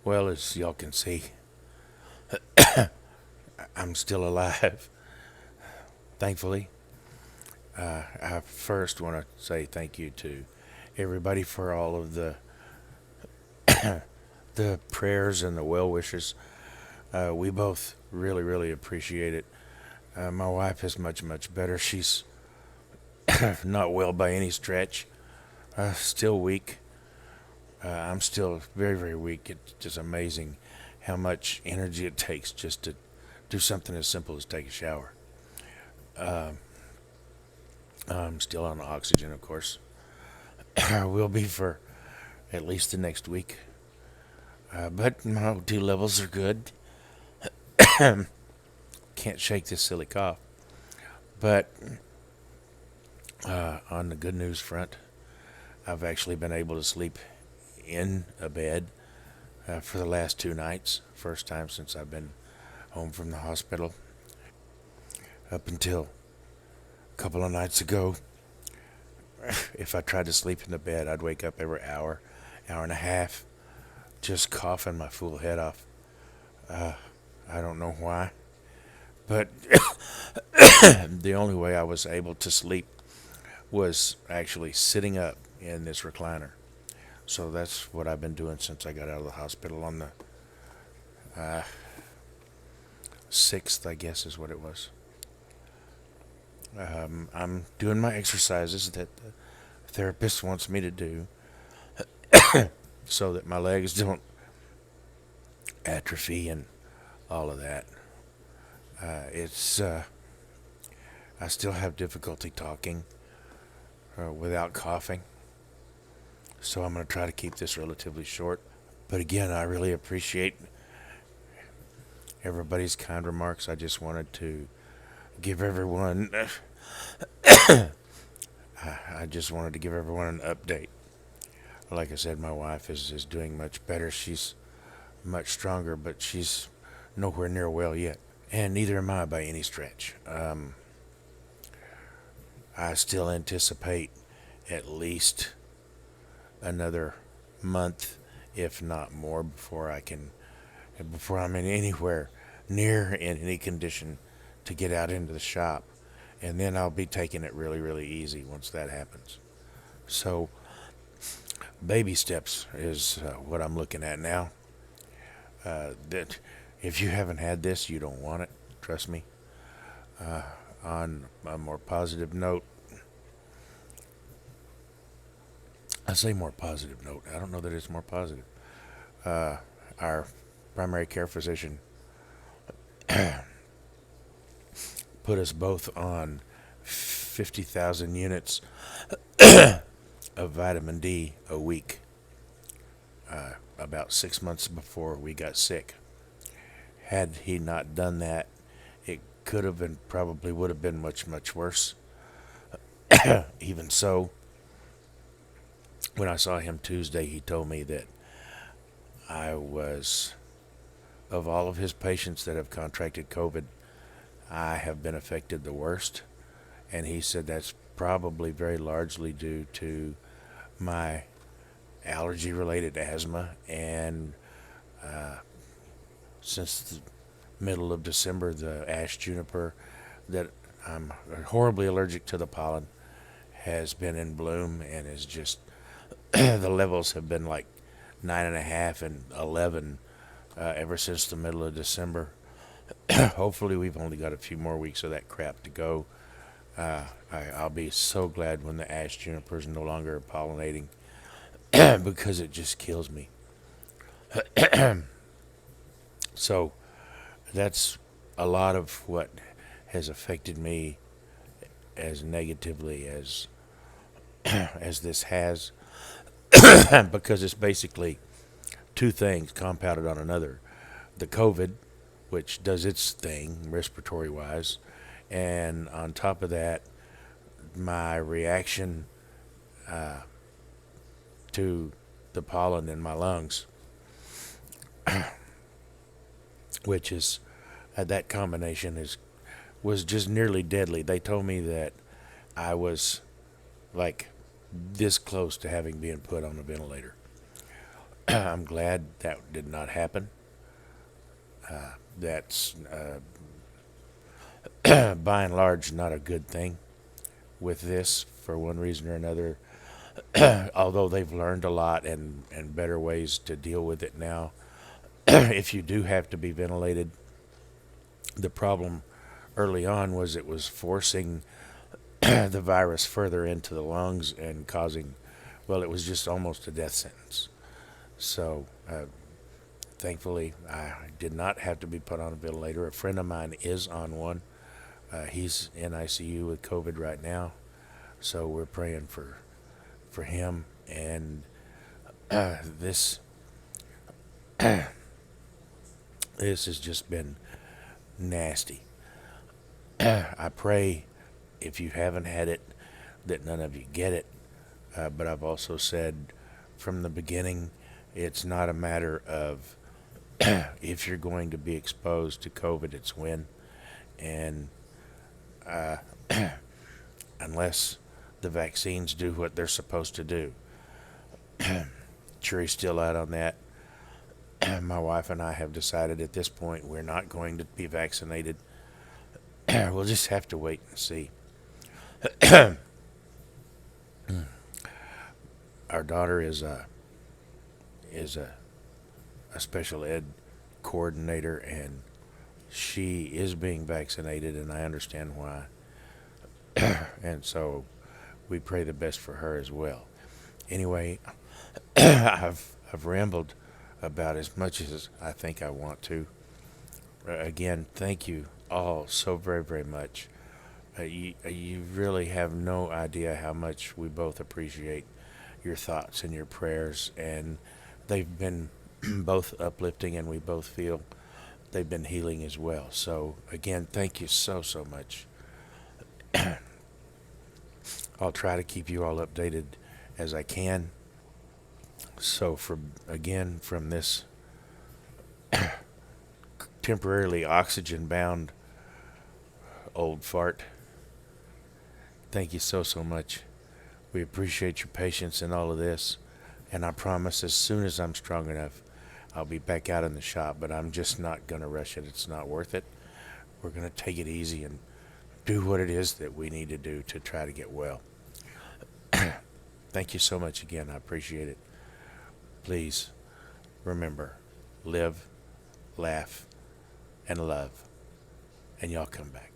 Well, as y'all can see, I'm still alive, thankfully. I first want to say thank you to everybody for all of the prayers and the well wishes. We both really, really appreciate it. My wife is much, much better. She's not well by any stretch. Still weak. I'm still very, very weak. It's just amazing how much energy it takes just to do something as simple as take a shower. I'm still on oxygen, of course. I will be for at least the next week. But my O2 levels are good. Can't shake this silly cough. But on the good news front, I've actually been able to sleep in a bed for the last 2 nights. First time since I've been home from the hospital. Up until a couple of nights ago, if I tried to sleep in the bed, I'd wake up every hour, hour and a half, just coughing my fool head off. I don't know why, but the only way I was able to sleep was actually sitting up in this recliner. So that's what I've been doing since I got out of the hospital on the 6th, I guess is what it was. I'm doing my exercises that the therapist wants me to do so that my legs don't atrophy and all of that. It's I still have difficulty talking without coughing, so I'm going to try to keep this relatively short. But again, I really appreciate everybody's kind remarks. I just wanted to give everyone I just wanted to give everyone an update. Like I said, my wife is doing much better. She's much stronger, but she's nowhere near well yet. And neither am I by any stretch. I still anticipate at least another month, if not more, before I'm in anywhere near in any condition to get out into the shop. And then I'll be taking it really, really easy once that happens. So, baby steps is what I'm looking at now. That if you haven't had this, you don't want it. Trust me. On a more positive note, I say more positive note. I don't know that it's more positive. Our primary care physician put us both on 50,000 units of vitamin D a week about 6 months before we got sick. Had he not done that, it could have been, probably would have been much, much worse. Even so, when I saw him Tuesday, he told me that I was, of all of his patients that have contracted COVID, I have been affected the worst. And he said that's probably very largely due to my allergy related asthma. And since the middle of December, the ash juniper that I'm horribly allergic to the pollen has been in bloom and is just the levels have been like 9.5 and 11 ever since the middle of December. Hopefully, we've only got a few more weeks of that crap to go. I'll be so glad when the ash junipers no longer are pollinating because it just kills me. So that's a lot of what has affected me as negatively as this has, because it's basically two things compounded on another: the COVID, which does its thing respiratory wise, and on top of that, my reaction to the pollen in my lungs, which is that combination was just nearly deadly. They told me that I was like this close to having been put on a ventilator. I'm glad that did not happen. That's by and large not a good thing with this for one reason or another. Although they've learned a lot and better ways to deal with it now. If you do have to be ventilated, the problem early on was it was forcing the virus further into the lungs and causing, well, it was just almost a death sentence. So, thankfully, I did not have to be put on a ventilator. A friend of mine is on one. He's in ICU with COVID right now, so we're praying for him. And this this has just been nasty. I pray if you haven't had it that none of you get it. But I've also said from the beginning, it's not a matter of if you're going to be exposed to COVID, it's when. And uh, unless the vaccines do what they're supposed to do, jury's still out on that. My wife and I have decided at this point we're not going to be vaccinated. We'll just have to wait and see. Our daughter is a special ed coordinator, and she is being vaccinated, and I understand why. And so we pray the best for her as well. Anyway, I've rambled about as much as I think I want to. Again, thank you all so very, very much. You really have no idea how much we both appreciate your thoughts and your prayers, and they've been both uplifting, and we both feel they've been healing as well. So, again, thank you so, so much. I'll try to keep you all updated as I can. So, from this temporarily oxygen bound old fart, thank you so, so much. We appreciate your patience in all of this. And I promise as soon as I'm strong enough, I'll be back out in the shop. But I'm just not going to rush it. It's not worth it. We're going to take it easy and do what it is that we need to do to try to get well. Thank you so much again. I appreciate it. Please remember, live, laugh, and love. And y'all come back.